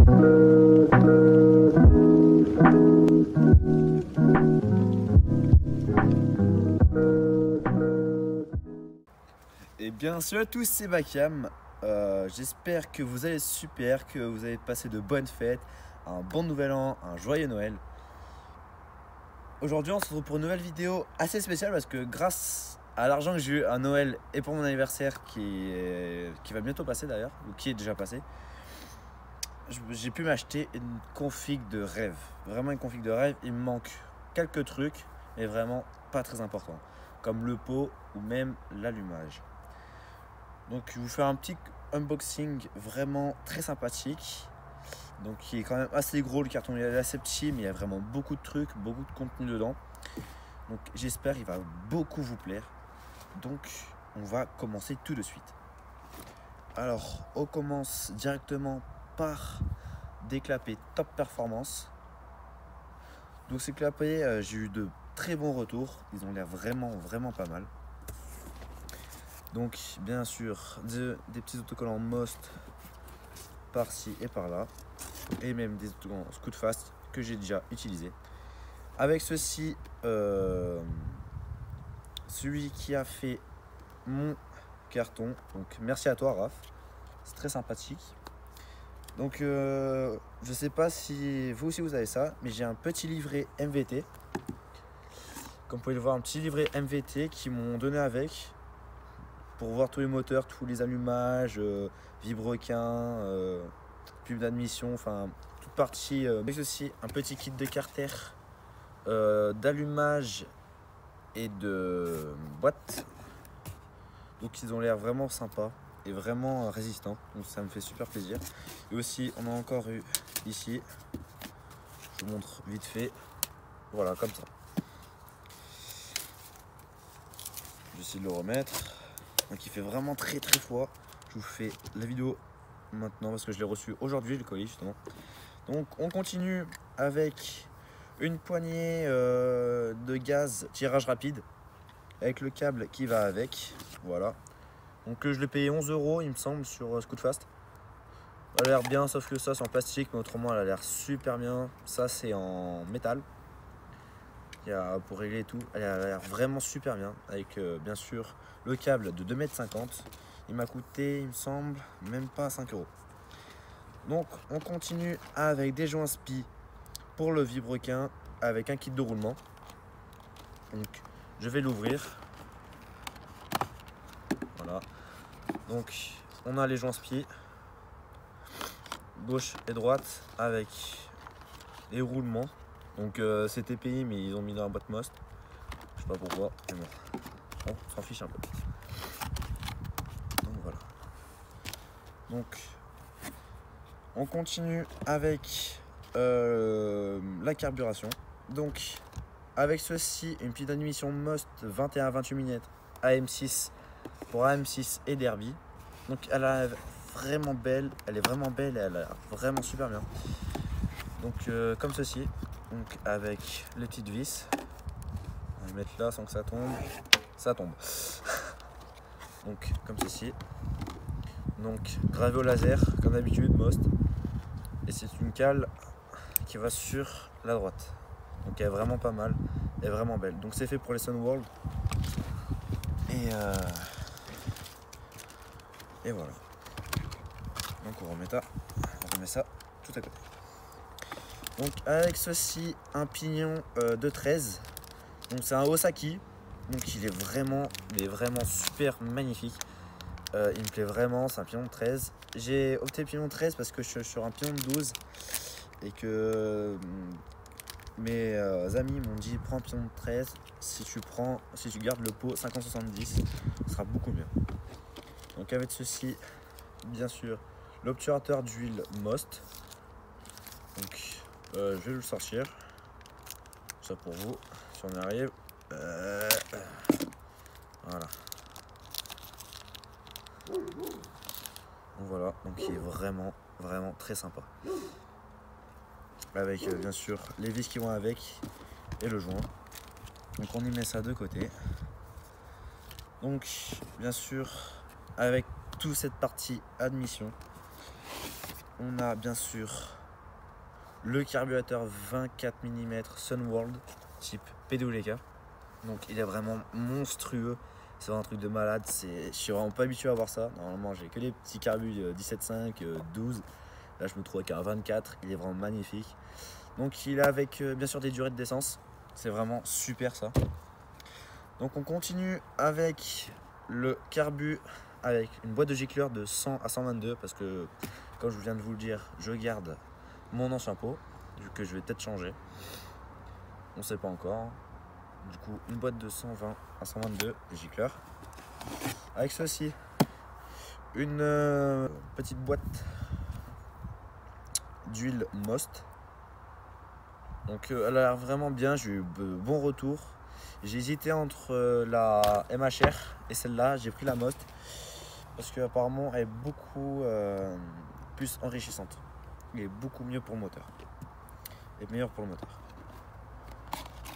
Et bien salut à tous, c'est Bakam. J'espère que vous allez super, que vous avez passé de bonnes fêtes, un bon nouvel an, un joyeux Noël. Aujourd'hui on se retrouve pour une nouvelle vidéo assez spéciale parce que grâce à l'argent que j'ai eu à Noël et pour mon anniversaire qui va bientôt passer d'ailleurs, ou qui est déjà passé, j'ai pu m'acheter une config de rêve. Vraiment une config de rêve. Il me manque quelques trucs, mais vraiment pas très importants, comme le pot ou même l'allumage. Donc je vais vous faire un petit unboxing vraiment très sympathique. Donc il est quand même assez gros, le carton il est assez petit, mais il y a vraiment beaucoup de trucs, beaucoup de contenu dedans. Donc j'espère qu'il va beaucoup vous plaire. Donc on va commencer tout de suite. Alors on commence directement par des clapets top performance. Donc ces clapets, j'ai eu de très bons retours, ils ont l'air vraiment pas mal. Donc bien sûr des petits autocollants Most par-ci et par-là, et même des autocollants Scootfast que j'ai déjà utilisé. Avec ceci, celui qui a fait mon carton, donc merci à toi Raph, c'est très sympathique. Donc je sais pas si vous aussi vous avez ça, mais j'ai un petit livret MVT. Comme vous pouvez le voir, un petit livret MVT qui m'ont donné avec, pour voir tous les moteurs, tous les allumages, vilebrequin, pub d'admission, enfin toute partie. Avec ceci, un petit kit de carter, d'allumage et de boîte. Donc ils ont l'air vraiment sympas et vraiment résistants, donc ça me fait super plaisir. Et aussi on a encore eu ici, je vous montre vite fait, voilà comme ça. Je vais essayer de le remettre. Donc il fait vraiment très froid. Je vous fais la vidéo maintenant parce que je l'ai reçu aujourd'hui, le colis justement. Donc on continue avec une poignée de gaz tirage rapide avec le câble qui va avec. Voilà. Donc je l'ai payé 11 € il me semble sur Scootfast. Elle a l'air bien, sauf que ça c'est en plastique, mais autrement elle a l'air super bien. Ça c'est en métal. Pour régler tout, elle a l'air vraiment super bien, avec bien sûr le câble de 2,50 m. Il m'a coûté, il me semble, même pas 5 €. Donc on continue avec des joints spi pour le vilebrequin avec un kit de roulement. Donc je vais l'ouvrir. Voilà. Donc on a les joints spi gauche et droite avec les roulements. Donc c'était payé, mais ils ont mis dans la boîte Most. Je sais pas pourquoi, mais bon, on s'en fiche un peu. Donc voilà. Donc on continue avec la carburation. Donc avec ceci, une petite admission Most 21-28 mm AM6 pour AM6 et Derby. Donc elle est vraiment belle, elle est vraiment super bien. Donc comme ceci. Donc avec les petites vis, on va les mettre là sans que ça tombe, donc comme ceci. Donc gravé au laser comme d'habitude Most, et c'est une cale qui va sur la droite, donc elle est vraiment pas mal, elle est vraiment belle. Donc c'est fait pour les Sunworld, et voilà. Donc on remet ça tout à côté. Donc avec ceci, un pignon de 13. Donc c'est un Osaki. Donc il est vraiment super magnifique. Il me plaît vraiment, c'est un pignon de 13. J'ai opté pignon de 13 parce que je suis sur un pignon de 12. Et que mes amis m'ont dit prends un pignon de 13. Si tu gardes le pot 50-70, ce sera beaucoup mieux. Donc avec ceci, bien sûr, l'obturateur d'huile Most. Donc je vais le sortir, ça pour vous, si on y arrive. Voilà. Donc voilà, donc il est vraiment très sympa. Avec bien sûr les vis qui vont avec et le joint. Donc on y met ça de côté. Donc bien sûr avec toute cette partie admission, on a bien sûr Le carburateur 24 mm Sunworld type PWK. Donc il est vraiment monstrueux. C'est un truc de malade. Je suis vraiment pas habitué à voir ça. Normalement j'ai que les petits carbus 17.5, 12. Là je me trouve avec un 24. Il est vraiment magnifique. Donc il est avec bien sûr des durées d'essence. C'est vraiment super ça. Donc on continue avec le carbu avec une boîte de gicleur de 100 à 122 parce que comme je viens de vous le dire, je garde mon ancien pot vu que je vais peut-être changer. On sait pas encore. Du coup une boîte de 120 à 122 de gicleur. Avec ceci une petite boîte d'huile Most. Donc elle a l'air vraiment bien, j'ai eu de bons retours. J'ai hésité entre la MHR et celle-là, j'ai pris la Most parce qu'apparemment elle est beaucoup plus enrichissante. Elle est beaucoup mieux pour le moteur. Et meilleure pour le moteur.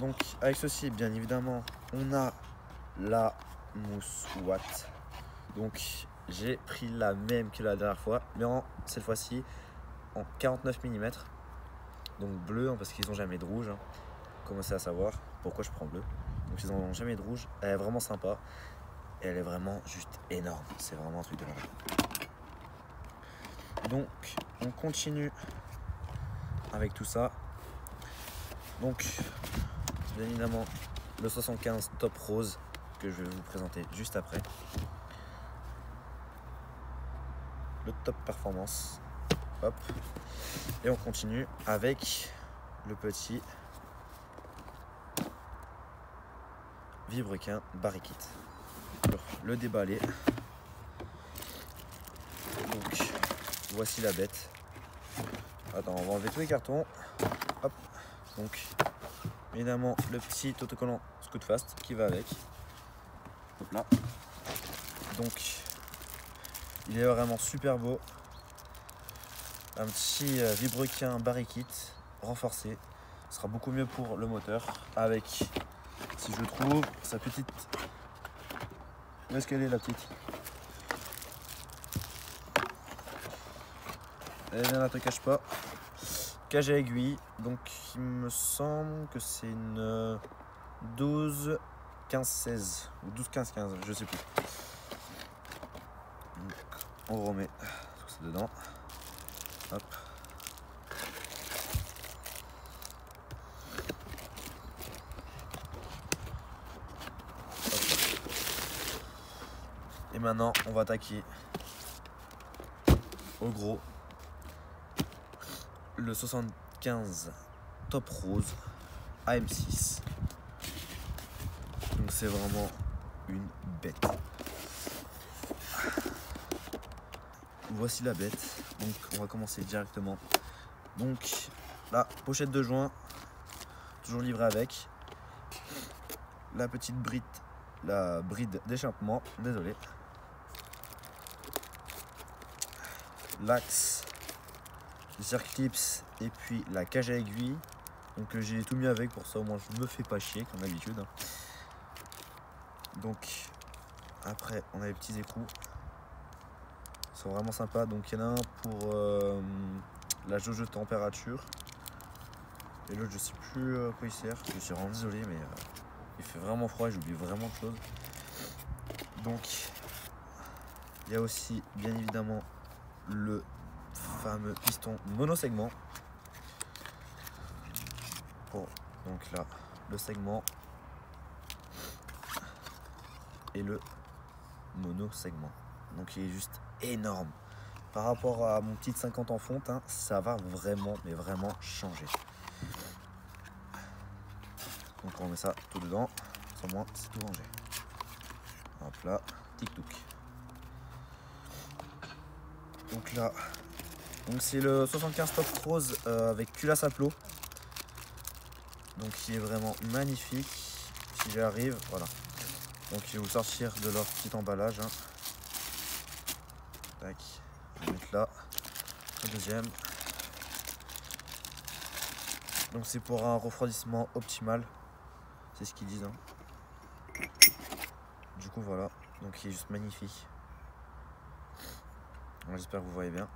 Donc avec ceci, bien évidemment, on a la mousse Watt. Donc j'ai pris la même que la dernière fois, mais cette fois-ci en 49 mm. Donc bleu, parce qu'ils n'ont jamais de rouge. Commencez à savoir pourquoi je prends bleu. Donc ils n'ont jamais de rouge. Elle est vraiment sympa. Et elle est vraiment juste énorme. C'est vraiment un truc de malade. Donc on continue avec tout ça. Donc bien évidemment le 75 Top Rose que je vais vous présenter juste après. Le Top Performance. Hop. Et on continue avec le petit Vibrequin Barikit. Le déballer. Donc voici la bête. Attends, on va enlever tous les cartons. Hop. Donc évidemment le petit autocollant Scootfast qui va avec. Hop là. Donc il est vraiment super beau. Un petit Vibrequin Barikit renforcé. Ce sera beaucoup mieux pour le moteur. Avec, si je trouve, sa petite... Où est-ce qu'elle est la petite? Eh bien, ne te cache pas. Cage à aiguille. Donc il me semble que c'est une 12 15 16 ou 12 15 15, je sais plus. Donc, on remet tout ça dedans. Hop. Et maintenant, on va attaquer au gros le 75 Top Rose AM6. Donc c'est vraiment une bête. Voici la bête. Donc on va commencer directement. Donc la pochette de joint, toujours livrée avec. La petite bride, la bride d'échappement, désolé. L'axe, le circlips et puis la cage à aiguille. Donc j'ai tout mis avec pour ça, au moins je me fais pas chier comme d'habitude. Donc après on a les petits écrous. Ils sont vraiment sympas. Donc il y en a un pour la jauge de température. Et l'autre je sais plus à quoi il sert. Je suis vraiment désolé mais il fait vraiment froid et j'oublie vraiment de choses. Donc il y a aussi bien évidemment le fameux piston monosegment. Pour donc là le segment et le monosegment. Donc il est juste énorme. Par rapport à mon petit 50 en fonte, hein, ça va vraiment, mais vraiment changer. Donc on met ça tout dedans, sans moins c'est tout rangé. Hop là, tic-touc. Donc là, donc c'est le 75 Top Rose avec culasse à plot. Donc qui est vraiment magnifique. Si j'y arrive, voilà. Donc je vais vous sortir de leur petit emballage. Hein. Tac, je vais mettre là. Le deuxième. Donc c'est pour un refroidissement optimal. C'est ce qu'ils disent. Hein. Du coup voilà. Donc il est juste magnifique. J'espère que vous voyez bien.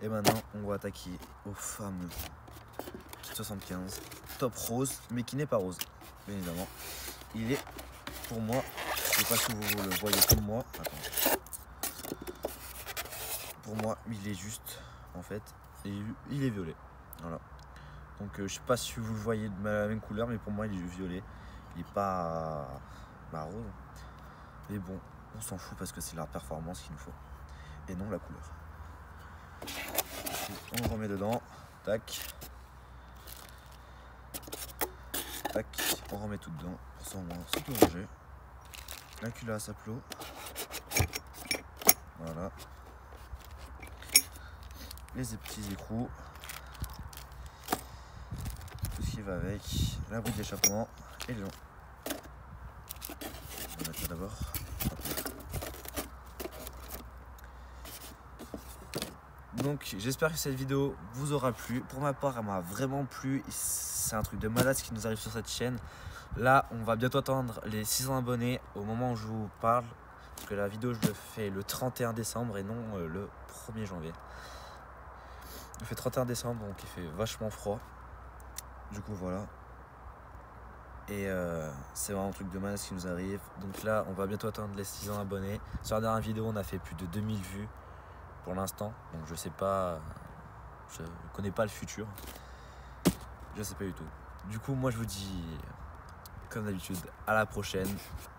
Et maintenant, on va attaquer au fameux kit 75 top rose, mais qui n'est pas rose, bien évidemment. Il est, pour moi, je sais pas si vous le voyez comme moi. Attends. Pour moi, il est juste, en fait, il est violet. Voilà. Donc, je sais pas si vous le voyez de la même couleur, mais pour moi, il est violet. Il est pas rose. Mais bon, on s'en fout parce que c'est la performance qu'il nous faut. Et non la couleur. On le remet dedans. Tac. Tac. On remet tout dedans. Pour ça, au moins, ça peut ranger. La culasse à plot. Voilà. Les petits écrous. Tout ce qui va avec. La bride d'échappement. Et le long. On va mettre ça d'abord. Donc j'espère que cette vidéo vous aura plu. Pour ma part, elle m'a vraiment plu. C'est un truc de malade ce qui nous arrive sur cette chaîne. Là, on va bientôt atteindre les 600 abonnés au moment où je vous parle. Parce que la vidéo, je le fais le 31 décembre et non le 1er janvier. Je fais 31 décembre, donc il fait vachement froid. Du coup, voilà. Et c'est vraiment un truc de malade ce qui nous arrive. Donc là, on va bientôt atteindre les 600 abonnés. Sur la dernière vidéo, on a fait plus de 2000 vues. Pour l'instant, donc je sais pas, je connais pas le futur, je sais pas du tout. Du coup, moi je vous dis, comme d'habitude, à la prochaine.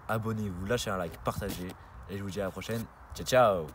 Abonnez-vous, lâchez un like, partagez, et je vous dis à la prochaine. Ciao, ciao.